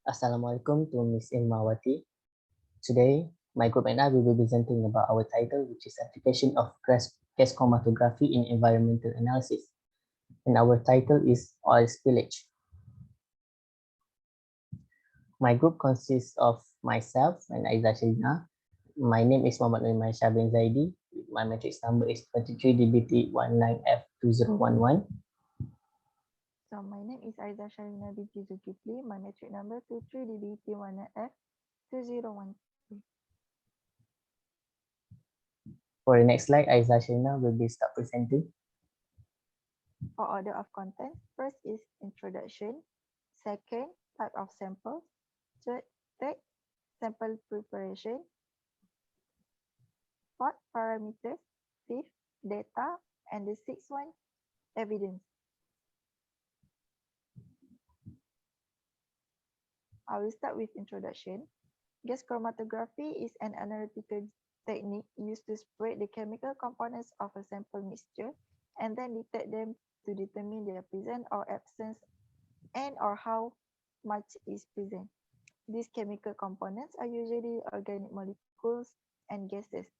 Assalamualaikum to Ms. Imawati. Today, my group and I will be presenting about our title, which is Application of Gas Chromatography in Environmental Analysis. And our title is Oil Spillage. My group consists of myself and Aiza Shalina. My name is Muhammad Noiman Shabin Zaidi. My matrix number is 23DBT19F2011. So my name is Aiza Sharina binti Zulkifli. My metric number 23DBT1F2013. For the next slide, Aiza Shalina will be start presenting. For order of content, first is introduction, second, type of samples, third, sample preparation, fourth, parameters, fifth, data, and the sixth one, evidence. I will start with introduction. Gas chromatography is an analytical technique used to spread the chemical components of a sample mixture and then detect them to determine their presence or absence and or how much is present. These chemical components are usually organic molecules and gases.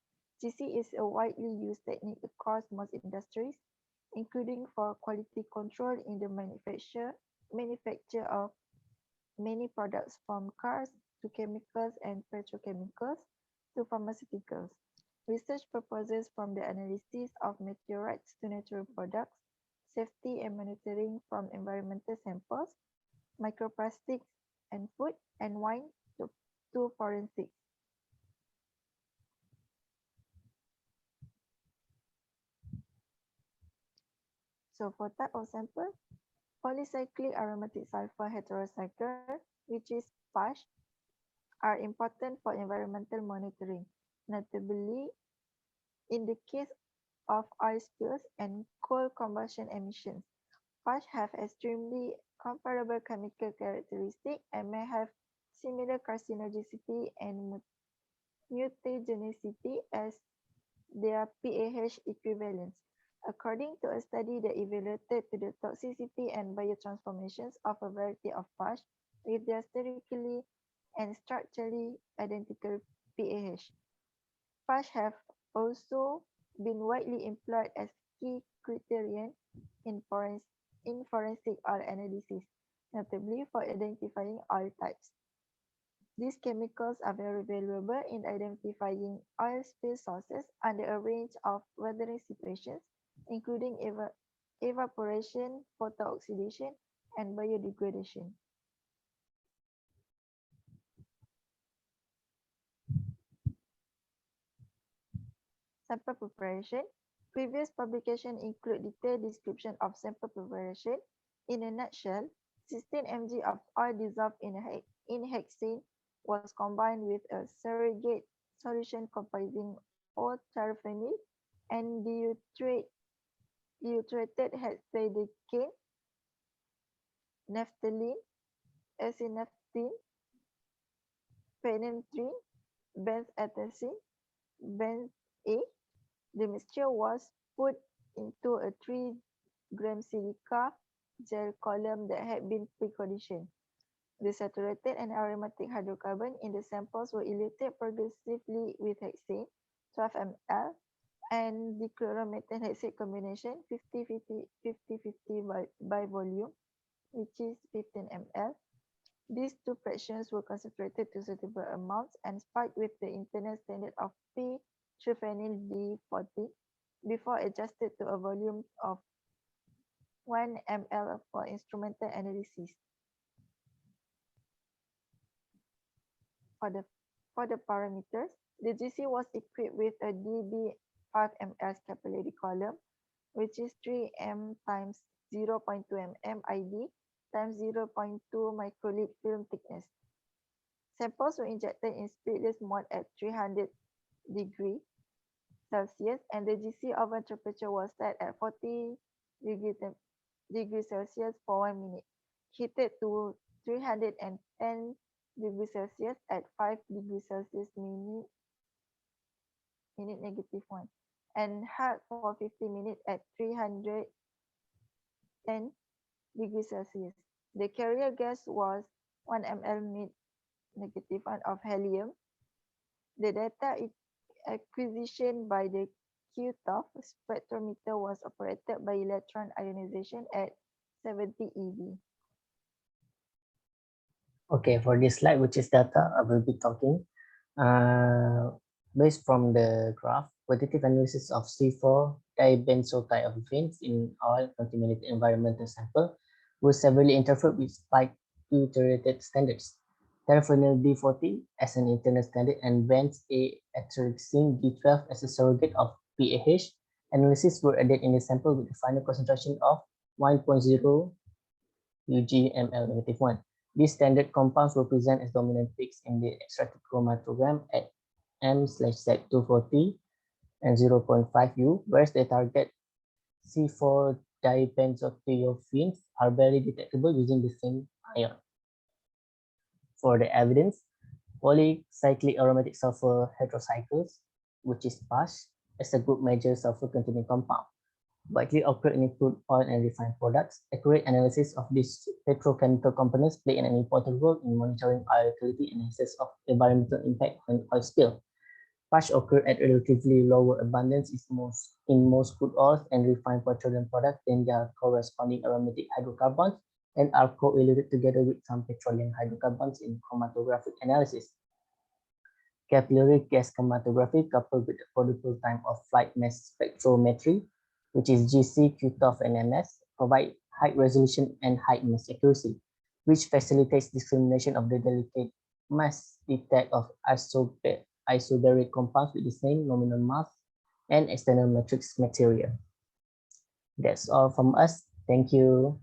GC is a widely used technique across most industries, including for quality control in the manufacture of many products from cars to chemicals and petrochemicals to pharmaceuticals. Research purposes from the analysis of meteorites to natural products, safety and monitoring from environmental samples, microplastics and food and wine to forensics. So for type of sample, polycyclic aromatic sulfur heterocycle, which is PASH, are important for environmental monitoring, notably in the case of oil spills and coal combustion emissions. PASH have extremely comparable chemical characteristics and may have similar carcinogenicity and mutagenicity as their PAH equivalents. According to a study that evaluated the toxicity and biotransformations of a variety of PASH with their sterically and structurally identical PAH. PASH have also been widely employed as key criterion in forensic oil analysis, notably for identifying oil types. These chemicals are very valuable in identifying oil spill sources under a range of weathering situations, including evaporation, photooxidation, and biodegradation. Sample preparation. Previous publications include detailed description of sample preparation. In a nutshell, 16 mg of oil dissolved in hexane was combined with a surrogate solution comprising O-terphenyl and deuterated hexadecane, naphthalene, acetylnaphthalene, phenanthrene, benzethacin, benz-A. The mixture was put into a 3-gram silica gel column that had been preconditioned. The saturated and aromatic hydrocarbon in the samples were eluted progressively with hexane, 12 ml, and the chloromethanex combination 50-50 by volume, which is 15 ml. These two fractions were concentrated to suitable amounts and spiked with the internal standard of p-triphenyl D14 before adjusted to a volume of 1 ml for instrumental analysis. For the parameters, the GC was equipped with a DB 5 ml capillary column, which is 3m times 0.2 mm ID times 0.2 microliter film thickness. Samples were injected in spitless mode at 300 degrees Celsius and the GC oven temperature was set at 40 degrees Celsius for 1 minute. Heated to 310 degrees Celsius at 5 degrees Celsius minute -1 and held for 50 minutes at 310 degrees Celsius. The carrier gas was 1 ml negative one of helium. The data acquisition by the QTOF spectrometer was operated by electron ionization at 70 eV. Okay, for this slide, which is data, I will be talking. Uh, Based from the graph, quantitative analysis of C4 dibenzothiophene in all contaminated environmental sample was severely interfered with spike iterated standards. Terphenyl D40 as an internal standard and benz A atrazine D12 as a surrogate of PAH analysis were added in the sample with a final concentration of 1.0 UgMl-1. These standard compounds were present as dominant peaks in the extracted chromatogram at M/Z240 and 0.5 U, whereas the target C4 dibenzothiophenes are barely detectable using the same ion. For the evidence, polycyclic aromatic sulfur heterocycles, which is PASH, as a group measure sulfur-containing compound, widely occur in crude oil and refined products. Accurate analysis of these petrochemical components play an important role in monitoring oil quality and assess of environmental impact when oil spill. Patch occur at relatively lower abundance in most crude oils and refined petroleum products than their corresponding aromatic hydrocarbons and are correlated together with some petroleum hydrocarbons in chromatographic analysis. Capillary gas chromatography coupled with the protocol time of flight mass spectrometry, which is GC, QTOF, and MS, provide high resolution and high mass accuracy, which facilitates discrimination of the delicate mass detect of isobaric compounds with the same nominal mass and external matrix material. That's all from us. Thank you.